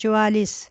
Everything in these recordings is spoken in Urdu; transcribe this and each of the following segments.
44,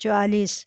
44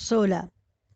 16,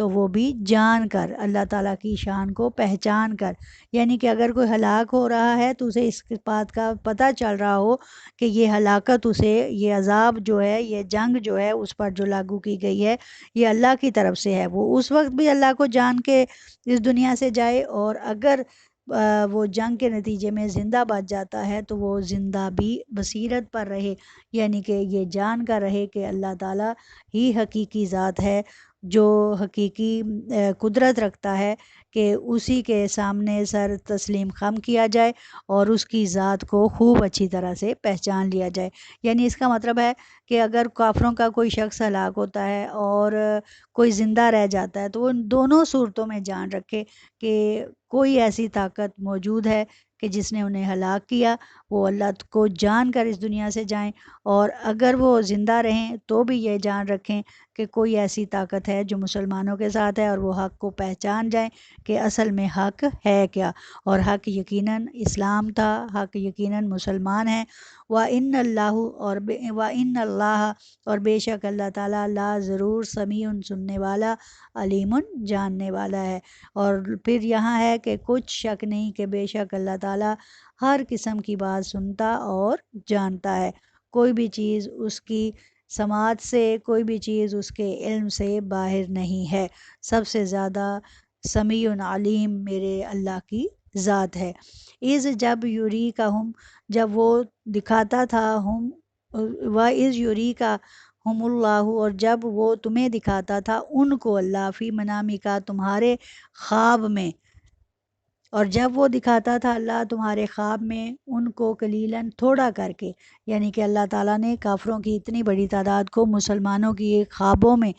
تو وہ بھی جان کر، اللہ تعالیٰ کی شان کو پہچان کر، یعنی کہ اگر کوئی ہلاک ہو رہا ہے تو اسے اس بات کا پتہ چل رہا ہو کہ یہ ہلاکت اسے، یہ عذاب جو ہے، یہ جنگ جو ہے اس پر جو لاگو کی گئی ہے یہ اللہ کی طرف سے ہے، وہ اس وقت بھی اللہ کو جان کے اس دنیا سے جائے، اور اگر وہ جنگ کے نتیجے میں زندہ بچ جاتا ہے تو وہ زندہ بھی بصیرت پر رہے، یعنی کہ یہ جان کر رہے کہ اللہ تعالیٰ ہی حقیقی ذات ہے جو حقیقی قدرت رکھتا ہے کہ اسی کے سامنے سر تسلیم خم کیا جائے اور اس کی ذات کو خوب اچھی طرح سے پہچان لیا جائے۔ یعنی اس کا مطلب ہے کہ اگر کافروں کا کوئی شخص ہلاک ہوتا ہے اور کوئی زندہ رہ جاتا ہے تو وہ ان دونوں صورتوں میں جان رکھے کہ کوئی ایسی طاقت موجود ہے کہ جس نے انہیں ہلاک کیا، وہ اللہ کو جان کر اس دنیا سے جائیں، اور اگر وہ زندہ رہیں تو بھی یہ جان رکھیں کہ کوئی ایسی طاقت ہے جو مسلمانوں کے ساتھ ہے، اور وہ حق کو پہچان جائیں کہ اصل میں حق ہے کیا، اور حق یقیناً اسلام تھا، حق یقیناً مسلمان ہیں۔ وَإِنَّ اللَّهُ وَإِنَّ اللَّهَ اور بے شک اللہ تعالیٰ، لا ضرور، سمیع، سننے والا، علیم، جاننے والا ہے۔ اور پھر یہاں ہے کہ کچھ شک نہیں کہ بے شک اللہ تعالیٰ ہر قسم کی بات سنتا اور جانتا ہے، کوئی بھی چیز اس کی سماعت سے، کوئی بھی چیز اس کے علم سے باہر نہیں ہے، سب سے زیادہ سمیع علیم میرے اللہ کی ذات ہے۔ از جب یوری کا ہم، جب وہ دکھاتا تھا، ہم و از یوری کا ہم اللہ، اور جب وہ تمہیں دکھاتا تھا ان کو اللہ، فی منامی کا تمہارے خواب میں، اور جب وہ دکھاتا تھا اللہ تمہارے خواب میں ان کو قلیلاً، تھوڑا کر کے، یعنی کہ اللہ تعالیٰ نے کافروں کی اتنی بڑی تعداد کو مسلمانوں کی ایک خوابوں میں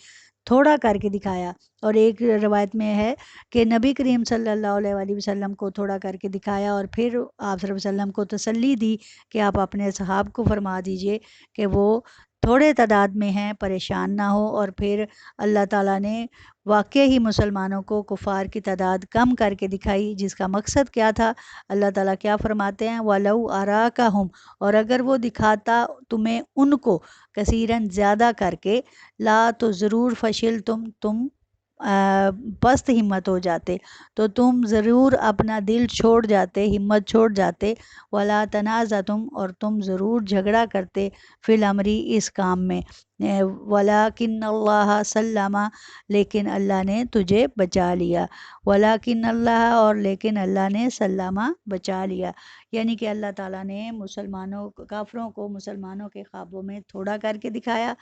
تھوڑا کر کے دکھایا۔ اور ایک روایت میں ہے کہ نبی کریم صلی اللہ علیہ وآلہ وسلم کو تھوڑا کر کے دکھایا، اور پھر آپ صلی اللہ علیہ وسلم کو تسلی دی کہ آپ اپنے صحاب کو فرما دیجئے کہ وہ تھوڑے تعداد میں ہیں، پریشان نہ ہو، اور پھر اللہ تعالیٰ نے واقع ہی مسلمانوں کو کفار کی تعداد کم کر کے دکھائی، جس کا مقصد کیا تھا؟ اللہ تعالیٰ کیا فرماتے ہیں؟ وَلَوْ أَرَاكَهُمْ، اور اگر وہ دکھاتا تمہیں ان کو کثیراً زیادہ کر کے، لا تو ضرور فشل تم پست ہمت ہو جاتے، تو تم ضرور اپنا دل چھوڑ جاتے، ہمت چھوڑ جاتے، ولا تنازعتم، اور تم ضرور جھگڑا کرتے، فی الامر، اس کام میں، ولیکن اللہ سلم، لیکن اللہ نے تجھے بچا لیا، ولیکن اللہ، اور لیکن اللہ نے سلم، بچا لیا، یعنی کہ اللہ تعالیٰ نے کافروں کو مسلمانوں کے خوابوں میں تھوڑا کر کے دکھایا،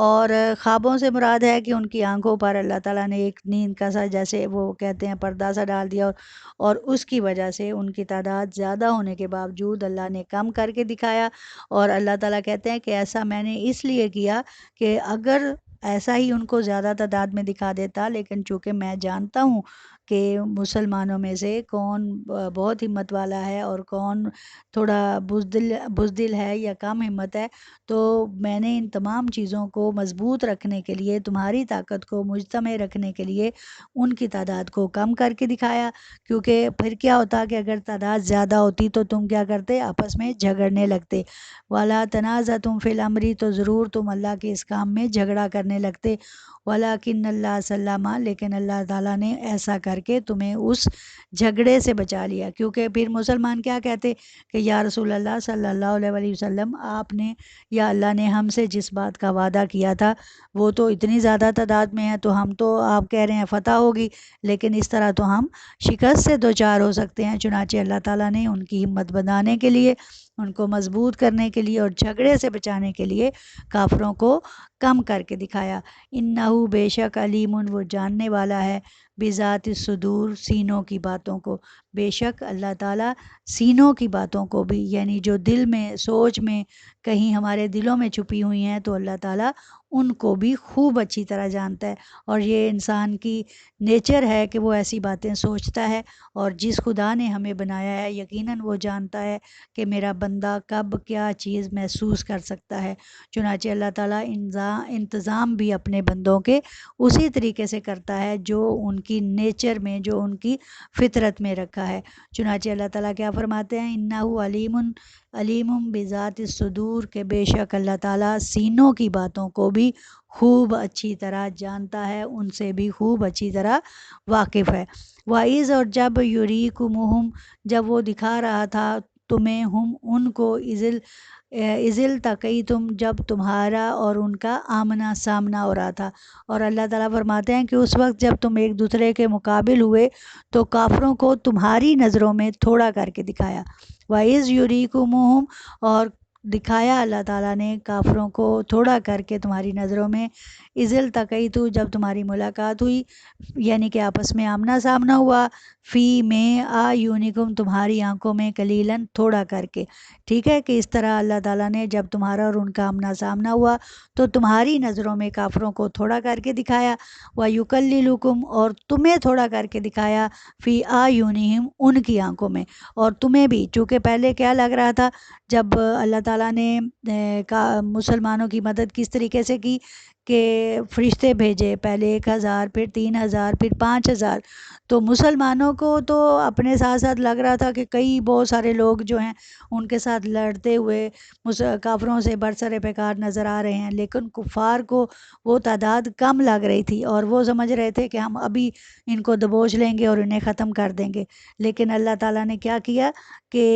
اور خوابوں سے مراد ہے کہ ان کی آنکھوں پر اللہ تعالیٰ نے ایک نیند کا سا، جیسے وہ کہتے ہیں پردہ سا ڈال دیا، اور اس کی وجہ سے ان کی تعداد زیادہ ہونے کے باوجود اللہ نے کم کر کے دکھایا، اور اللہ تعالیٰ کہتے ہیں کہ ایسا میں نے اس لیے کیا کہ اگر ایسا ہی ان کو زیادہ تعداد میں دکھا دیتا، لیکن چونکہ میں جانتا ہوں کہ مسلمانوں میں سے کون بہت ہمت والا ہے اور کون تھوڑا بزدل ہے یا کم ہمت ہے، تو میں نے ان تمام چیزوں کو مضبوط رکھنے کے لیے، تمہاری طاقت کو مجتمع رکھنے کے لیے ان کی تعداد کو کم کر کے دکھایا، کیونکہ پھر کیا ہوتا کہ اگر تعداد زیادہ ہوتی تو تم کیا کرتے؟ آپس میں جھگڑنے لگتے، وَلَا تَنَازَعْتُمْ فِي الْأَمْرِ، تو ضرور تم اللہ کے اس کام میں جھگڑا کرنے لگتے، وَلَكِنَّ اللَّهَ سَلَّمَ، لیکن اللہ تعالیٰ نے ایسا کر کے تمہیں اس جھگڑے سے بچا لیا، کیونکہ پھر مسلمان کیا کہتے کہ یا رسول اللہ صلی اللہ علیہ وآلہ وسلم، آپ نے یا اللہ نے ہم سے جس بات کا وعدہ کیا تھا وہ تو اتنی زیادہ تعداد میں ہے، تو ہم تو آپ کہہ رہے ہیں فتح ہوگی، لیکن اس طرح تو ہم شکست سے دوچار ہو سکتے ہیں۔ چنانچہ اللہ تعالیٰ نے ان کی ہمت بندھانے کے لیے، ان کو مضبوط کرنے کے لیے اور جھگڑے سے بچانے کے لیے کافروں کو کم کر کے دکھایا۔ انہو، بے شک، علیم، وہ جاننے والا ہے، بذات الصدور، سینوں کی باتوں کو، بے شک اللہ تعالیٰ سینوں کی باتوں کو بھی، یعنی جو دل میں، سوچ میں، کہیں ہمارے دلوں میں چھپی ہوئی ہیں، تو اللہ تعالیٰ ان کو بھی خوب اچھی طرح جانتا ہے، اور یہ انسان کی نیچر ہے کہ وہ ایسی باتیں سوچتا ہے، اور جس خدا نے ہمیں بنایا ہے یقیناً وہ جانتا ہے کہ میرا بندہ کب کیا چیز محسوس کر سکتا ہے، چنانچہ اللہ تعالیٰ انتظام بھی اپنے بندوں کے اسی طریقے سے کرتا ہے جو ان کی نیچر میں، جو ان کی فطرت میں رکھا ہے۔ چنانچہ اللہ تعالیٰ کیا فرماتے ہیں؟ انہو علیم بذات الصدور، کہ بے شک اللہ تعالیٰ سینوں کی باتوں کو بھی خوب اچھی طرح جانتا ہے، ان سے بھی خوب اچھی طرح واقف ہے۔ وَإِذْ اور جب یُریکُمُہُم جب وہ دکھا رہا تھا تمہیں ہم ان کو اذل تقی تم جب تمہارا اور ان کا آمنا سامنا ہو رہا تھا، اور اللہ تعالیٰ فرماتے ہیں کہ اس وقت جب تم ایک دوسرے کے مقابل ہوئے تو کافروں کو تمہاری نظروں میں تھوڑا کر کے دکھایا۔ وَإِذْ یُریکُمُہُم اور دکھایا اللہ تعالیٰ نے کافروں کو تھوڑا کر کے تمہاری نظروں میں، اذل تقیتو جب تمہاری ملاقات ہوئی، یعنی کہ آپس میں آمنا سامنا ہوا، فی میں اعینکم تمہاری آنکھوں میں، قلیلاً تھوڑا کر کے، ٹھیک ہے کہ اس طرح اللہ تعالیٰ نے جب تمہارا اور ان کا آمنا سامنا ہوا تو تمہاری نظروں میں کافروں کو تھوڑا کر کے دکھایا، وَیُکَلِّلُکُم اور تمہیں تھوڑا کر کے دکھایا، فی اعینہم ان کی آنکھوں میں، اور تمہیں بھی، چونکہ پہلے کیا لگ رہا تھا جب اللہ تعالیٰ نے مسلمانوں کی مدد کس طریقے سے کی کہ فرشتے بھیجے، پہلے 1000 پھر 3000 پھر 5000، تو مسلمانوں کو تو اپنے ساتھ ساتھ لگ رہا تھا کہ کئی بہت سارے لوگ جو ہیں ان کے ساتھ لڑتے ہوئے کافروں سے برسر پیکار نظر آ رہے ہیں، لیکن کفار کو وہ تعداد کم لگ رہی تھی اور وہ سمجھ رہے تھے کہ ہم ابھی ان کو دبوچ لیں گے اور انہیں ختم کر دیں گے، لیکن اللہ تعالیٰ نے کیا کیا کہ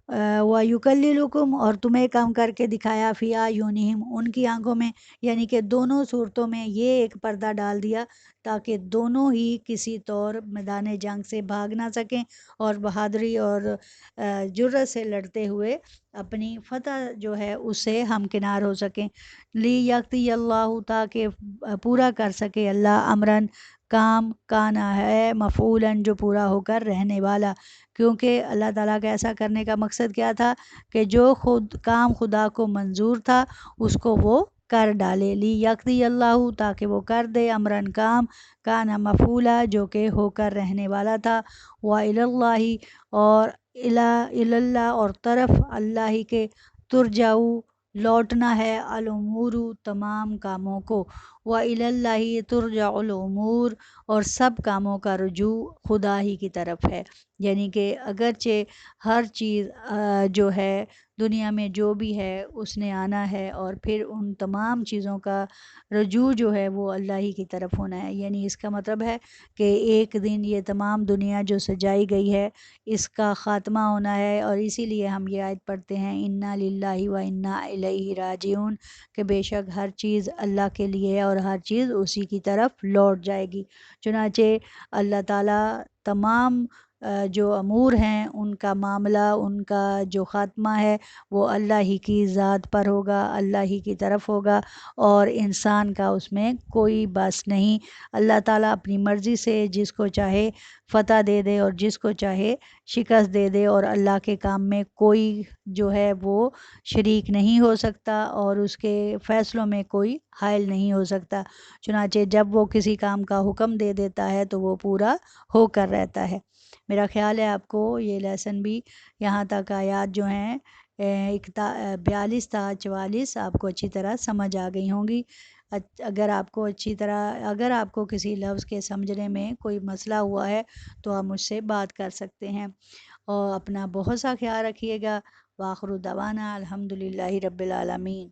وَيُكَلِّلُكُمْ اور تمہیں کم کر کے دکھایا، فی اعینہم ان کی آنکھوں میں، یعنی کہ دونوں صورتوں میں یہ ایک پردہ ڈال دیا تاکہ دونوں ہی کسی طور میدان جنگ سے بھاگ نہ سکیں اور بہادری اور جرأت سے لڑتے ہوئے اپنی فتح جو ہے اس سے ہمکنار ہو سکیں، لیَقْضِیَ اللہ تاکہ پورا کر سکے اللہ، امراً کام، کانا ہے مفعولاً جو پورا ہو کر رہنے والا، کیونکہ اللہ تعالیٰ کا ایسا کرنے کا مقصد کیا تھا کہ جو خود کام خدا کو منظور تھا اس کو وہ کر ڈالے، لیَقْضِیَ اللہ تاکہ وہ کر دے، امراً کام، کانا مفعولا جو کہ ہو کر رہنے والا تھا، وَإِلَى اللّہ اور الی اللہ اور طرف اللہ ہی کے، ترجعو لوٹنا ہے، الامور تمام کاموں کو، وَإِلَى اللّہ ترجع الامور اور سب کاموں کا رجوع خدا ہی کی طرف ہے، یعنی کہ اگرچہ ہر چیز جو ہے دنیا میں جو بھی ہے اس نے آنا ہے اور پھر ان تمام چیزوں کا رجوع جو ہے وہ اللہ ہی کی طرف ہونا ہے، یعنی اس کا مطلب ہے کہ ایک دن یہ تمام دنیا جو سجائی گئی ہے اس کا خاتمہ ہونا ہے، اور اسی لیے ہم یہ آیت پڑھتے ہیں انا للہ و انا الیہ راجعون، کہ بے شک ہر چیز اللہ کے لیے ہے اور ہر چیز اسی کی طرف لوٹ جائے گی، چنانچہ اللہ تعالیٰ تمام جو امور ہیں ان کا معاملہ، ان کا جو خاتمہ ہے وہ اللہ ہی کی ذات پر ہوگا، اللہ ہی کی طرف ہوگا، اور انسان کا اس میں کوئی بس نہیں، اللہ تعالیٰ اپنی مرضی سے جس کو چاہے فتح دے دے اور جس کو چاہے شکست دے دے، اور اللہ کے کام میں کوئی جو ہے وہ شریک نہیں ہو سکتا اور اس کے فیصلوں میں کوئی حائل نہیں ہو سکتا، چنانچہ جب وہ کسی کام کا حکم دے دیتا ہے تو وہ پورا ہو کر رہتا ہے۔ میرا خیال ہے آپ کو یہ لیسن بھی یہاں تک آیات جو ہیں 42 تا 44 آپ کو اچھی طرح سمجھ آ گئی ہوں گی۔ اگر آپ کو کسی لفظ کے سمجھنے میں کوئی مسئلہ ہوا ہے تو آپ مجھ سے بات کر سکتے ہیں، اور اپنا بہت سا خیال رکھیے گا۔ وآخر دعوانا الحمدللہ رب العالمین۔